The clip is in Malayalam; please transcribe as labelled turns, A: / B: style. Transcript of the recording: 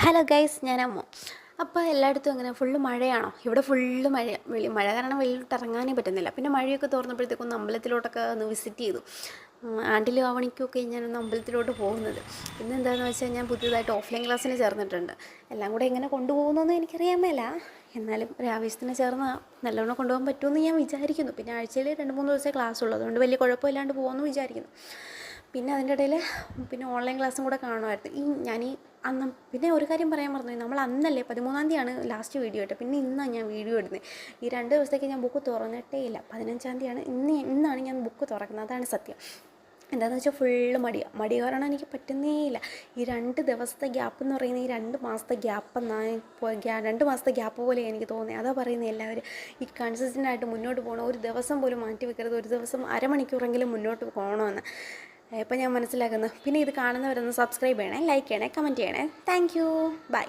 A: ഹലോ ഗൈസ്, ഞാൻ അമ്മു. അപ്പോൾ എല്ലായിടത്തും അങ്ങനെ ഫുള്ള് മഴയാണോ? ഇവിടെ ഫുള്ള് മഴ കാരണം വെളിയിലോട്ട് ഇറങ്ങാനേ പറ്റുന്നില്ല. പിന്നെ മഴയൊക്കെ തോർന്നപ്പോഴത്തേക്കും ഒന്ന് അമ്പലത്തിലോട്ടൊക്കെ ഒന്ന് വിസിറ്റ് ചെയ്തു. ആണ്ടിലും ആവണിക്കൊക്കെ ഞാനൊന്ന് അമ്പലത്തിലോട്ട് പോകുന്നത്. പിന്നെ എന്താണെന്ന് വെച്ചാൽ ഞാൻ പുതിയതായിട്ട് ഓഫ്ലൈൻ ക്ലാസ്സിന് ചേർന്നിട്ടുണ്ട്. എല്ലാം കൂടെ എങ്ങനെ കൊണ്ടുപോകുന്നതെന്ന് എനിക്കറിയാൻ മേല. എന്നാലും ഒരാവേശത്തിന് ചേർന്ന് നല്ലവണ്ണം കൊണ്ടുപോകാൻ പറ്റുമെന്ന് ഞാൻ വിചാരിക്കുന്നു. പിന്നെ ആഴ്ചയിൽ 2-3 ദിവസമേ ക്ലാസ് ഉള്ളൂ, അതുകൊണ്ട് വലിയ കുഴപ്പമില്ലാണ്ട് പോകുമെന്ന് വിചാരിക്കുന്നു. പിന്നെ അതിൻ്റെ ഇടയിൽ പിന്നെ ഓൺലൈൻ ക്ലാസ്സും കൂടെ കാണുമായിരുന്നു. അന്ന് പിന്നെ ഒരു കാര്യം പറയാൻ മറന്നു, നമ്മൾ അന്നല്ലേ 13-ാം തീയതിയാണ് ലാസ്റ്റ് വീഡിയോ ഇട്ടത്. പിന്നെ ഇന്നാണ് ഞാൻ വീഡിയോ ഇടുന്നത്. ഈ 2 ദിവസത്തേക്ക് ഞാൻ ബുക്ക് തുറന്നിട്ടേ ഇല്ല. 15-ാം തീയതിയാണ് ഇന്നാണ് ഞാൻ ബുക്ക് തുറക്കുന്നത്. അതാണ് സത്യം. എന്താണെന്ന് വെച്ചാൽ ഫുള്ള് മടി കാരണം എനിക്ക് പറ്റുന്നേ ഇല്ല. ഈ 2 ദിവസത്തെ ഗ്യാപ്പ് എന്ന് പറയുന്നത് ഈ 2 മാസത്തെ ഗ്യാപ്പ് 2 മാസത്തെ ഗ്യാപ്പ് പോലെ എനിക്ക് തോന്നുന്നത്. അതാ പറയുന്നത് എല്ലാവരും ഈ കൺസിസ്റ്റൻ്റായിട്ട് മുന്നോട്ട് പോകണം, ഒരു ദിവസം പോലും മാറ്റി വെക്കരുത്, ഒരു ദിവസം അരമണിക്കൂറെങ്കിലും മുന്നോട്ട് പോകണമെന്ന് ഇപ്പം ഞാൻ മനസ്സിലാക്കുന്നു. പിന്നെ ഇത് കാണുന്നവരൊന്ന് സബ്സ്ക്രൈബ് ചെയ്യണേ, ലൈക്ക് ചെയ്യണേ, കമൻറ്റ് ചെയ്യണേ. Thank you, by.